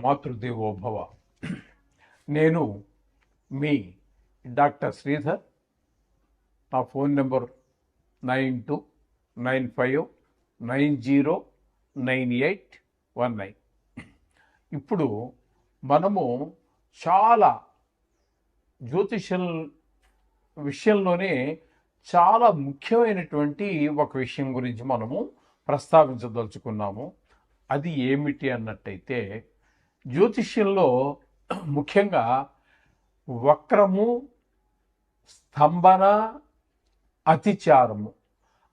మాతృదేవోభవ. నేను మీ డాక్టర్ శ్రీధర్. నా phone number 9295909819. ఇప్పుడు మనము చాలా జ్యోతిషం విషయంలోనే చాలా ముఖ్యమైనటువంటి ఒక విషయం గురించి మనము ప్రస్తావించదలుచుకున్నాము. అది ఏమిటి అన్నట్టయితే, జ్యోతిష్యంలో ముఖ్యంగా వక్రము, స్తంభన, అతిచారము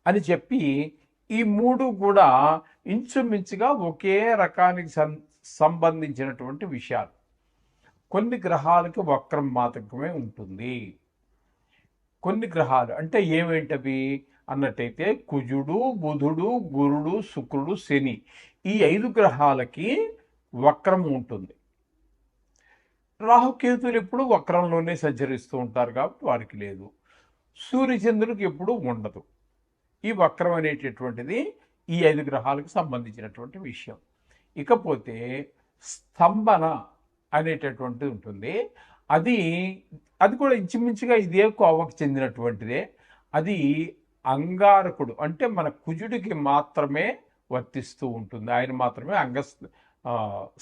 అని చెప్పి ఈ మూడు కూడా ఇంచుమించుగా ఒకే రకానికి సంబంధించినటువంటి విషయాలు. కొన్ని గ్రహాలకి వక్రం మాత్రమే ఉంటుంది. కొన్ని గ్రహాలు అంటే ఏమేంటవి అన్నట్టయితే కుజుడు, బుధుడు, గురుడు, శుక్రుడు, శని, ఈ 5 గ్రహాలకి వక్రం ఉంటుంది. రాహుకేతులు ఎప్పుడు వక్రంలోనే సంచరిస్తూ ఉంటారు కాబట్టి వారికి లేదు. సూర్యచంద్రుడికి ఎప్పుడు ఉండదు. ఈ వక్రం అనేటటువంటిది ఈ 5 గ్రహాలకు సంబంధించినటువంటి విషయం. ఇకపోతే స్తంభన అనేటటువంటిది ఉంటుంది. అది కూడా ఇంచుమించుగా ఇదే కోవకు చెందినటువంటిదే. అది అంగారకుడు అంటే మన కుజుడికి మాత్రమే వర్తిస్తూ ఉంటుంది. ఆయన మాత్రమే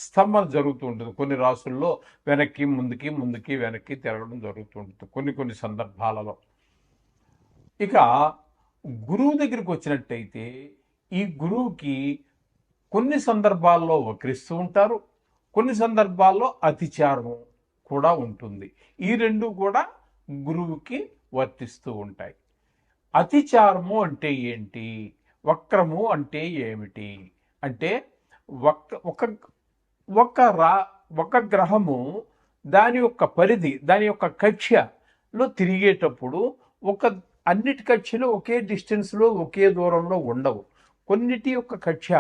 స్తంభన జరుగుతూ ఉంటుంది. కొన్ని రాసుల్లో వెనక్కి ముందుకి ముందుకి వెనక్కి తిరగడం జరుగుతూ ఉంటుంది కొన్ని సందర్భాలలో. ఇక గురువు దగ్గరికి వచ్చినట్టయితే, ఈ గురువుకి కొన్ని సందర్భాల్లో వక్రిస్తూ ఉంటారు, కొన్ని సందర్భాల్లో అతిచారము కూడా ఉంటుంది. ఈ రెండు కూడా గురువుకి వర్తిస్తూ ఉంటాయి. అతిచారము అంటే ఏంటి, వక్రము అంటే ఏమిటి అంటే, ఒక గ్రహము దాని యొక్క పరిధి, దాని యొక్క కక్ష్యలో తిరిగేటప్పుడు అన్నిటి కక్ష్యలు ఒకే డిస్టెన్స్లో ఒకే దూరంలో ఉండవు. కొన్నిటి యొక్క కక్ష్య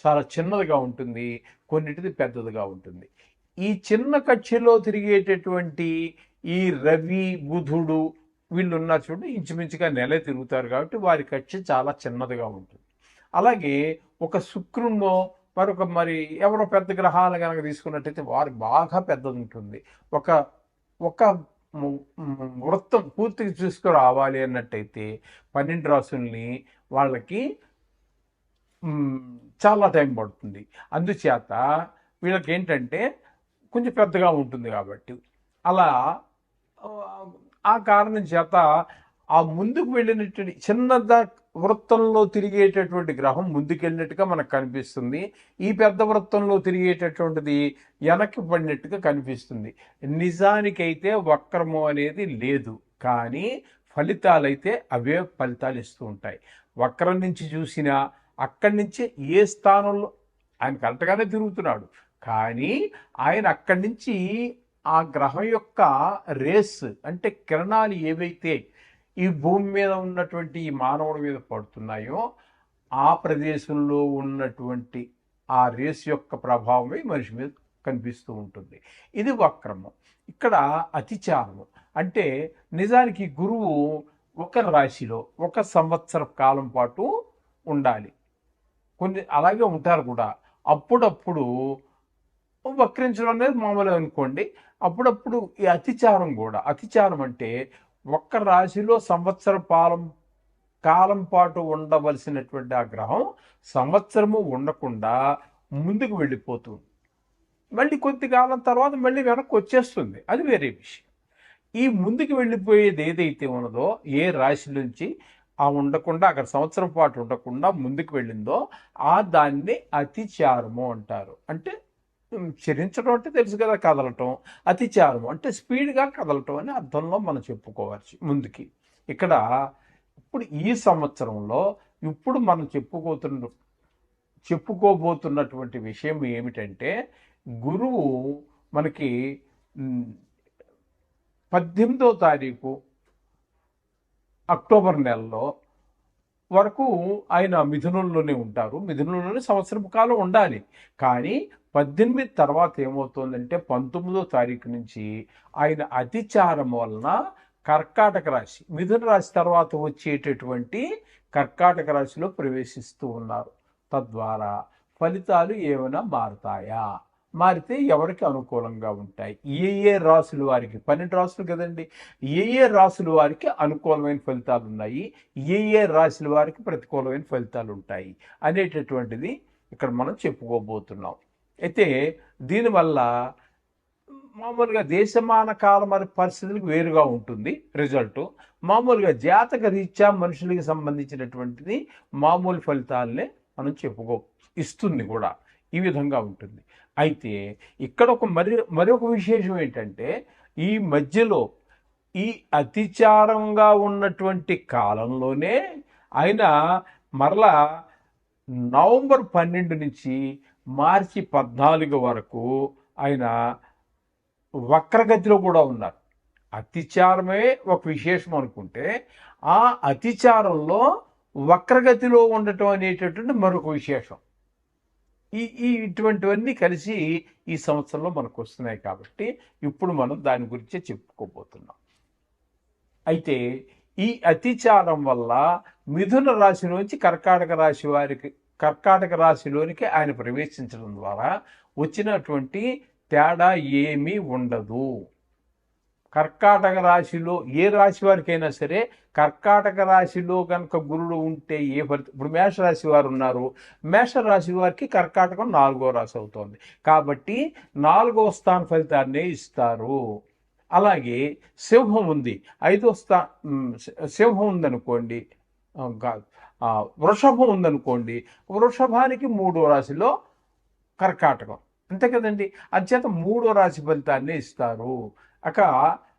చాలా చిన్నదిగా ఉంటుంది, కొన్నిటిది పెద్దదిగా ఉంటుంది. ఈ చిన్న కక్ష్యలో తిరిగేటటువంటి ఈ రవి, బుధుడు వీళ్ళు ఉన్నారు చూడండి, ఇంచుమించుగా నెల తిరుగుతారు కాబట్టి వారి కక్ష్య చాలా చిన్నదిగా ఉంటుంది. అలాగే ఒక శుక్రున్నో మరి ఎవరో పెద్ద గ్రహాలు కనుక తీసుకున్నట్టయితే వారి బాగా పెద్దది ఉంటుంది. ఒక వృత్తం పూర్తిగా చూసుకురావాలి అన్నట్టయితే 12 రాసుల్ని వాళ్ళకి చాలా టైం పడుతుంది. అందుచేత వీళ్ళకి ఏంటంటే కొంచెం పెద్దగా ఉంటుంది కాబట్టి అలా ఆ కారణం చేత ఆ ముందుకు వెళ్ళినటువంటి చిన్న వృత్తంలో తిరిగేటటువంటి గ్రహం ముందుకెళ్ళినట్టుగా మనకు కనిపిస్తుంది. ఈ పెద్ద వృత్తంలో తిరిగేటటువంటిది వెనక్కి పడినట్టుగా కనిపిస్తుంది. నిజానికైతే వక్రము అనేది లేదు, కానీ ఫలితాలైతే అవే ఫలితాలు ఇస్తూ ఉంటాయి. వక్రం నుంచి చూసినా అక్కడి నుంచి ఏ స్థానంలో ఆయన కరెక్ట్గానే తిరుగుతున్నాడు, కానీ ఆయన అక్కడి నుంచి ఆ గ్రహం యొక్క రేస్ అంటే కిరణాలు ఏవైతే ఈ భూమి మీద ఉన్నటువంటి ఈ మానవుడి మీద పడుతున్నాయో ఆ ప్రదేశంలో ఉన్నటువంటి ఆ రేస్ యొక్క ప్రభావమే మనిషి మీద కనిపిస్తూ ఉంటుంది. ఇది వక్రము. ఇక్కడ అతిచారము అంటే నిజానికి గురువు ఒక రాశిలో 1 సంవత్సర కాలం పాటు ఉండాలి. కొన్ని అలాగే ఉంటారు కూడా. అప్పుడప్పుడు వక్రించడం అనేది మామూలు అనుకోండి. అప్పుడప్పుడు ఈ అతిచారం కూడా. అతిచారం అంటే ఒక్క రాశిలో సంవత్సర కాలం పాటు ఉండవలసినటువంటి ఆ గ్రహం సంవత్సరము ఉండకుండా ముందుకు వెళ్ళిపోతుంది. మళ్ళీ కొద్ది కాలం తర్వాత మళ్ళీ వెనక్కి వచ్చేస్తుంది. అది వేరే విషయం. ఈ ముందుకు వెళ్ళిపోయేది ఏదైతే ఉన్నదో, ఏ రాశి నుంచి ఉండకుండా అక్కడ సంవత్సరం పాటు ఉండకుండా ముందుకు వెళ్ళిందో దాన్ని అతిచారము అంటారు. అంటే చరించడం అంటే తెలుసు కదా, కదలటం. అతిచారము అంటే స్పీడ్గా కదలటం అని అర్థంలో మనం చెప్పుకోవచ్చు ముందుకి. ఇక్కడ ఇప్పుడు ఈ సంవత్సరంలో ఇప్పుడు మనం చెప్పుకోబోతున్నటువంటి విషయం ఏమిటంటే, గురువు మనకి 18వ తారీఖు అక్టోబర్ నెలలో వరకు ఆయన మిథునంలోనే ఉంటారు. మిథునంలోనే సంవత్సరం కాలం ఉండాలి. కానీ 18 తర్వాత ఏమవుతుందంటే 19వ తారీఖు నుంచి ఆయన అతిచారం వలన కర్కాటక రాశి, మిథున రాశి తర్వాత వచ్చేటటువంటి కర్కాటక రాశిలో ప్రవేశిస్తూ ఉన్నారు. తద్వారా ఫలితాలు ఏమైనా మారుతాయా? మారితే ఎవరికి అనుకూలంగా ఉంటాయి, ఏ రాసుల వారికి, 12 రాసులు కదండి, ఏ రాసుల వారికి అనుకూలమైన ఫలితాలు ఉన్నాయి, ఏ రాశుల వారికి ప్రతికూలమైన ఫలితాలు ఉంటాయి అనేటటువంటిది ఇక్కడ మనం చెప్పుకోబోతున్నాం. అయితే దీనివల్ల మామూలుగా దేశమాన కాల మరి పరిస్థితులకు వేరుగా ఉంటుంది రిజల్ట్. మామూలుగా జాతక రీత్యా మనుషులకి సంబంధించినటువంటిది మామూలు ఫలితాలనే మనం ఇస్తుంది కూడా, ఈ విధంగా ఉంటుంది. అయితే ఇక్కడ మరొక విశేషం ఏంటంటే, ఈ మధ్యలో ఈ అతిచారంగా ఉన్నటువంటి కాలంలోనే ఆయన మరలా నవంబర్ 12 నుంచి మార్చి 14 వరకు ఆయన వక్రగతిలో కూడా ఉన్నారు. అతిచారమే ఒక విశేషం అనుకుంటే, ఆ అతిచారంలో వక్రగతిలో ఉండటం అనేటటువంటి మరొక విశేషం. ఇటువంటివన్నీ కలిసి ఈ సంవత్సరంలో మనకు వస్తున్నాయి కాబట్టి ఇప్పుడు మనం దాని గురించే చెప్పుకోబోతున్నాం. అయితే ఈ అతిచారం వల్ల మిథున రాశిలోంచి కర్కాటక రాశిలోనికి ఆయన ప్రవేశించడం ద్వారా వచ్చినటువంటి తేడా ఏమీ ఉండదు. కర్కాటక రాశిలో ఏ రాశి వారికైనా సరే, కర్కాటక రాశిలో కనుక గురుడు ఉంటే ఏ ఫలితం, ఇప్పుడు మేషరాశి వారు ఉన్నారు, మేషరాశి వారికి కర్కాటకం 4వ రాశి అవుతోంది కాబట్టి 4వ స్థాన ఫలితాన్ని ఇస్తారు. అలాగే సింహం ఉంది, 5వ సింహం ఉందనుకోండి, వృషభం ఉందనుకోండి, వృషభానికి 3వ రాశిలో కర్కాటకం, అంతే కదండి. అంచేత 3వ రాశి ఫలితాన్ని ఇస్తారు.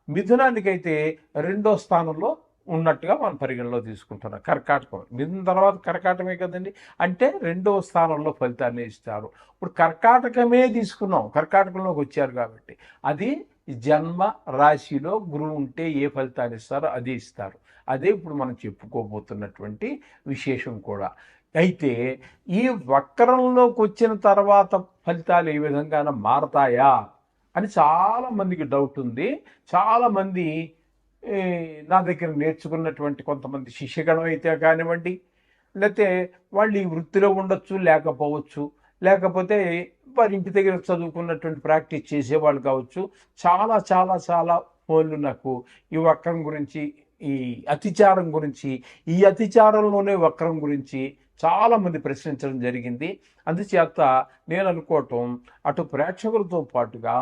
మిథునానికైతే 2వ స్థానంలో ఉన్నట్టుగా మనం పరిగణలో తీసుకుంటున్నాం. కర్కాటకం మిథున తర్వాత కర్కాటకమే కదండి, అంటే 2వ స్థానంలో ఫలితాన్ని ఇస్తారు. ఇప్పుడు కర్కాటకమే తీసుకున్నాం, కర్కాటకంలోకి వచ్చారు కాబట్టి అది జన్మ రాశిలో గురువు ఉంటే ఏ ఫలితాన్ని ఇస్తారో అది ఇస్తారు. అదే ఇప్పుడు మనం చెప్పుకోబోతున్నటువంటి విశేషం కూడా. అయితే ఈ వక్రంలోకి వచ్చిన తర్వాత ఫలితాలు ఏ విధంగా మారతాయా అని చాలామందికి డౌట్ ఉంది. చాలామంది నా దగ్గర నేర్చుకున్నటువంటి కొంతమంది శిష్యగణం అయితే కానివ్వండి, లేకపోతే వాళ్ళు ఈ వృత్తిలో ఉండొచ్చు, లేకపోవచ్చు, లేకపోతే వారి ఇంటి దగ్గర చదువుకున్నటువంటి ప్రాక్టీస్ చేసేవాళ్ళు కావచ్చు, చాలా చాలా చాలా ఫోన్లు నాకు ఈ వక్రం గురించి, ఈ అతిచారం గురించి, ఈ అతిచారంలోనే వక్రం గురించి చాలామంది ప్రశ్నించడం జరిగింది. అందుచేత నేను అనుకోవటం, అటు ప్రేక్షకులతో పాటుగా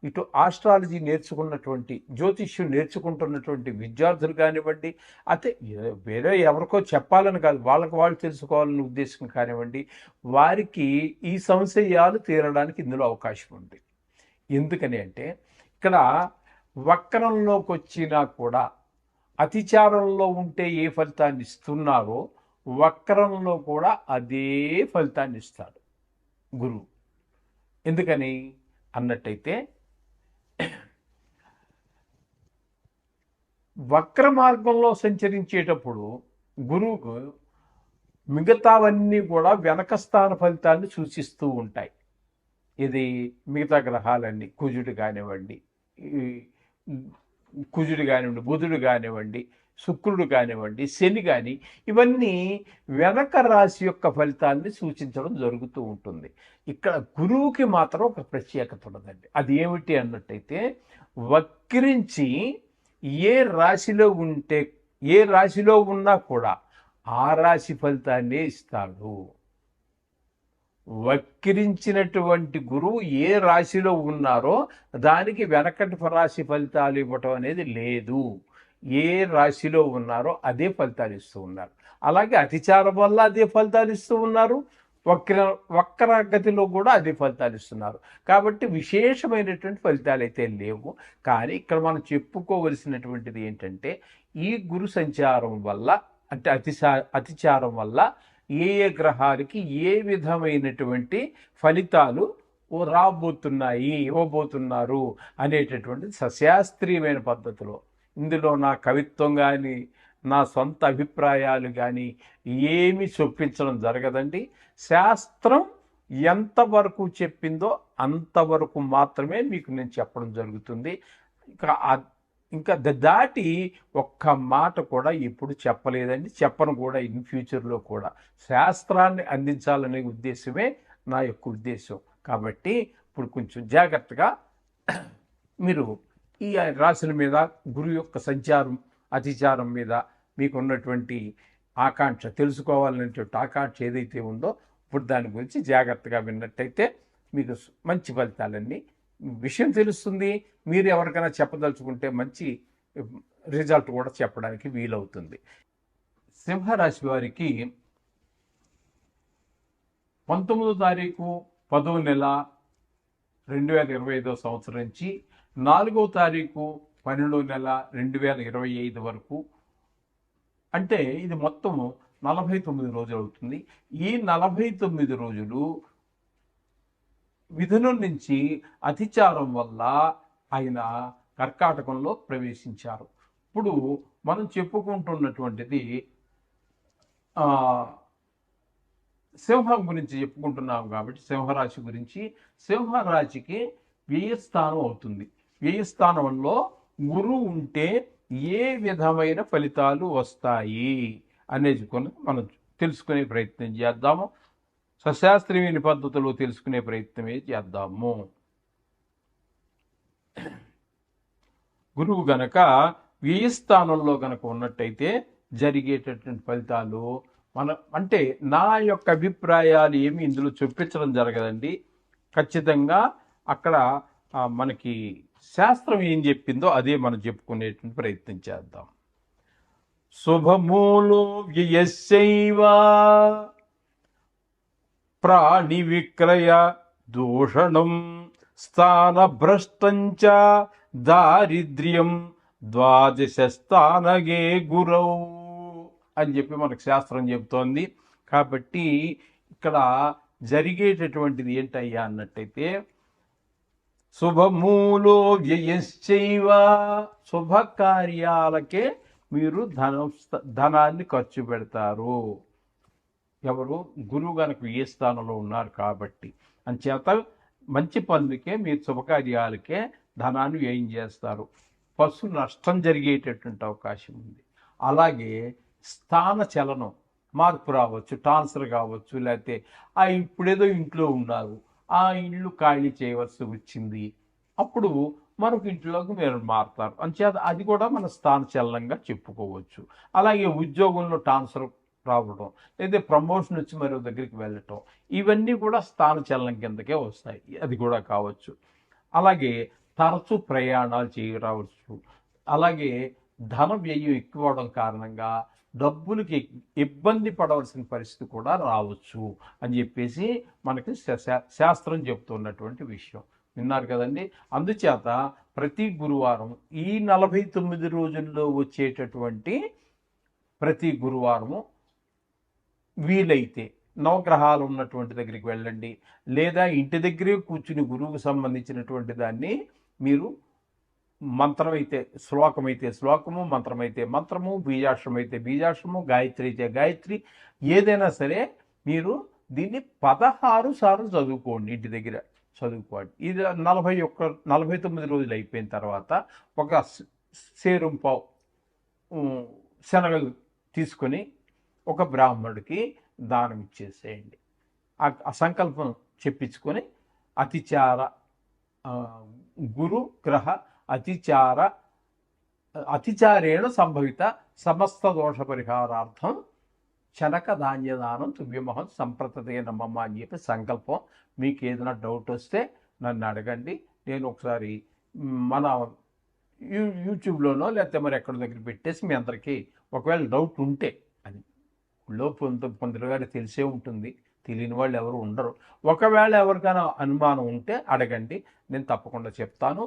ఇటు ఆస్ట్రాలజీ నేర్చుకున్నటువంటి, జ్యోతిష్యం నేర్చుకుంటున్నటువంటి విద్యార్థులు కానివ్వండి, అయితే వేరే ఎవరికో చెప్పాలని కాదు, వాళ్ళకి వాళ్ళు తెలుసుకోవాలని ఉద్దేశం కానివ్వండి, వారికి ఈ సంశయాలు తీరడానికి ఇందులో అవకాశం ఉంది. ఎందుకని అంటే, ఇక్కడ వక్రంలోకి వచ్చినా కూడా అతిచారంలో ఉంటే ఏ ఫలితాన్ని ఇస్తున్నారో వక్రంలో కూడా అదే ఫలితాన్ని ఇస్తాడు గురువు. ఎందుకని అన్నట్టయితే, వక్ర మార్గంలో సంచరించేటప్పుడు గురువుకు మిగతావన్నీ కూడా వెనక స్థాన ఫలితాన్ని సూచిస్తూ ఉంటాయి. ఇది మిగతా గ్రహాలన్నీ, కుజుడు కానివ్వండి, బుధుడు కానివ్వండి, శుక్రుడు కానివ్వండి, శని కానీ, ఇవన్నీ వెనక రాశి యొక్క ఫలితాన్ని సూచించడం జరుగుతూ ఉంటుంది. ఇక్కడ గురువుకి మాత్రం ఒక ప్రత్యేకత ఉన్నదండి. అది ఏమిటి అన్నట్టయితే, వక్రించి ఏ రాశిలో ఉన్నా కూడా ఆ రాశి ఫలితాన్నే ఇస్తాడు. వక్రించినటువంటి గురువు ఏ రాశిలో ఉన్నారో దానికి వెనకటి రాశి ఫలితాలు ఇవ్వటం అనేది లేదు. ఏ రాశిలో ఉన్నారో అదే ఫలితాలు ఇస్తూ ఉన్నారు. అలాగే అతిచారం వల్ల అదే ఫలితాలు ఇస్తూ ఉన్నారు, వక్రగతిలో కూడా అదే ఫలితాలు ఇస్తున్నారు. కాబట్టి విశేషమైనటువంటి ఫలితాలు అయితే లేవు. కానీ ఇక్కడ మనం చెప్పుకోవలసినటువంటిది ఏంటంటే, ఈ గురు సంచారం వల్ల, అంటే అతిచారం వల్ల ఏ గ్రహాలకి ఏ విధమైనటువంటి ఫలితాలు ఇవ్వబోతున్నారు అనేటటువంటిది సశాస్త్రీయమైన పద్ధతిలో, ఇందులో నా కవిత్వం కానీ నా సొంత అభిప్రాయాలు కానీ ఏమీ చొప్పించడం జరగదండి. శాస్త్రం ఎంతవరకు చెప్పిందో అంతవరకు మాత్రమే మీకు నేను చెప్పడం జరుగుతుంది. ఇంకా దాటి ఒక్క మాట కూడా ఎప్పుడు చెప్పలేదండి, చెప్పను కూడా ఇన్ ఫ్యూచర్లో కూడా. శాస్త్రాన్ని అందించాలనే ఉద్దేశమే నా యొక్క ఉద్దేశం. కాబట్టి ఇప్పుడు కొంచెం జాగ్రత్తగా మీరు ఈ రాశుల మీద గురువు యొక్క సంచారం అతిచారం మీద మీకు ఉన్నటువంటి ఆకాంక్ష తెలుసుకోవాలనేటువంటి ఆకాంక్ష ఏదైతే ఉందో ఇప్పుడు దాని గురించి జాగ్రత్తగా విన్నట్టయితే మీకు మంచి ఫలితాలన్నీ విషయం తెలుస్తుంది. మీరు ఎవరికైనా చెప్పదలుచుకుంటే మంచి రిజల్ట్ కూడా చెప్పడానికి వీలవుతుంది. సింహరాశి వారికి 19వ తారీఖు 10వ నెల 2025 సంవత్సరం నుంచి 4వ తారీఖు 12వ నెల 2025 వరకు, అంటే ఇది మొత్తం 49 రోజులు అవుతుంది. ఈ 49 రోజులు మిథునం నుంచి అతిచారం వల్ల ఆయన కర్కాటకంలో ప్రవేశించారు. ఇప్పుడు మనం చెప్పుకుంటున్నటువంటిది సింహం గురించి చెప్పుకుంటున్నాం కాబట్టి సింహరాశి గురించి. సింహరాశికి వ్యయస్థానం అవుతుంది. వ్యయస్థానంలో గురువు ఉంటే ఏ విధమైన ఫలితాలు వస్తాయి అనేది మనం తెలుసుకునే ప్రయత్నం చేద్దాము. సశాస్త్రీయ పద్ధతిలో తెలుసుకునే ప్రయత్నమే చేద్దాము. గురువు గనక వ్యయస్థానంలో గనక ఉన్నట్టయితే జరిగేటటువంటి ఫలితాలు అంటే నా యొక్క అభిప్రాయాలు ఏమి ఇందులో చూపించడం జరగదండి. ఖచ్చితంగా అక్కడ మనకి శాస్త్రం ఏం చెప్పిందో అదే మనం చెప్పుకునేటువంటి ప్రయత్నం చేద్దాం. శుభమూలో వ్యయస్యైవ ప్రాణి విక్రయ దూషణం స్థానభ్రష్టంచ దారిద్ర్యం ద్వాదశ స్థానగే గురౌ అని చెప్పి మనకు శాస్త్రం చెబుతోంది. కాబట్టి ఇక్కడ జరిగేటటువంటిది ఏంటయ్యా అన్నట్టయితే శుభమూలో వ్యయశ్చైవ, శుభకార్యాలకే మీరు ధనాన్ని ఖర్చు పెడతారు. ఎవరు? గురువు గనక ఏ స్థానంలో ఉన్నారు కాబట్టి అంచేత మంచి పనులకే మీరు శుభకార్యాలకే ధనాన్ని వ్యయం చేస్తారు. పశు నష్టం జరిగేటటువంటి అవకాశం ఉంది. అలాగే స్థాన చలనం మార్పు రావచ్చు, ట్రాన్స్ఫర్ కావచ్చు, లేకపోతే ఇప్పుడేదో ఇంట్లో ఉన్నారు, ఆ ఇల్లు ఖాళీ చేయవలసి వచ్చింది, అప్పుడు మరొక ఇంట్లోకి మీరు మారుతారు. అంచేత అది కూడా మన స్థాన చలనంగా చెప్పుకోవచ్చు. అలాగే ఉద్యోగంలో ట్రాన్స్ఫర్ రావడం, లేదా ప్రమోషన్ వచ్చి మరో దగ్గరికి వెళ్ళటం, ఇవన్నీ కూడా స్థాన చలనం కిందకే వస్తాయి. అది కూడా కావచ్చు. అలాగే తరచూ ప్రయాణాలు చేయరావచ్చు. అలాగే ధన వ్యయం ఎక్కువ అవడం కారణంగా డబ్బులకి ఇబ్బంది పడవలసిన పరిస్థితి కూడా రావచ్చు అని చెప్పేసి మనకి శాస్త్రం చెప్తున్నటువంటి విషయం. విన్నారు కదండి. అందుచేత ప్రతి గురువారం ఈ 49 రోజుల్లో వచ్చేటటువంటి ప్రతి గురువారము వీలైతే నవగ్రహాలు ఉన్నటువంటి దగ్గరికి వెళ్ళండి, లేదా ఇంటి దగ్గరే కూర్చుని గురువుకు సంబంధించినటువంటి దాన్ని మీరు మంత్రమైతే శ్లోకమైతే శ్లోకము, మంత్రమైతే మంత్రము, బీజాక్షరం అయితే బీజాక్షరము, గాయత్రి అయితే గాయత్రి, ఏదైనా సరే మీరు దీన్ని 16 సార్లు చదువుకోండి. ఇంటి దగ్గర చదువుకోండి. ఇది 49 రోజులు అయిపోయిన తర్వాత ఒక సేరుం పావు శనగలు తీసుకొని ఒక బ్రాహ్మణుడికి దానం ఇచ్చేసేయండి. ఆ సంకల్పం చెప్పించుకొని అతిచార గురు గ్రహ అతిచారేణ సంభవిత సమస్త దోష పరిహారార్థం శనక ధాన్యదానం తువ్యమహం సంప్రతతే నమ్మమ్మ అని చెప్పి సంకల్పం. మీకు ఏదైనా డౌట్ వస్తే నన్ను అడగండి. నేను ఒకసారి మన యూట్యూబ్లోనో లేకపోతే మరి ఎక్కడి దగ్గర పెట్టేసి మీ అందరికీ ఒకవేళ డౌట్ ఉంటే, అది కొందరుగానే తెలిసే ఉంటుంది, తెలియని వాళ్ళు ఎవరు ఉండరు. ఒకవేళ ఎవరికైనా అనుమానం ఉంటే అడగండి, నేను తప్పకుండా చెప్తాను.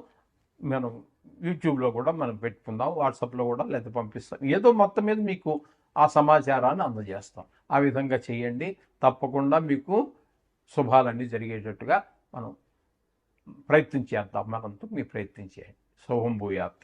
మనం యూట్యూబ్లో కూడా మనం పెట్టుకుందాం, వాట్సాప్లో కూడా లేదా పంపిస్తాం. ఏదో మొత్తం మీద మీకు ఆ సమాచారాన్ని అందజేస్తాం. ఆ విధంగా చేయండి. తప్పకుండా మీకు శుభాలన్నీ జరిగేటట్టుగా మనం ప్రయత్నం చేద్దాం. మనంతా మీరు ప్రయత్నం చేయండి. శుభం భూయాత్.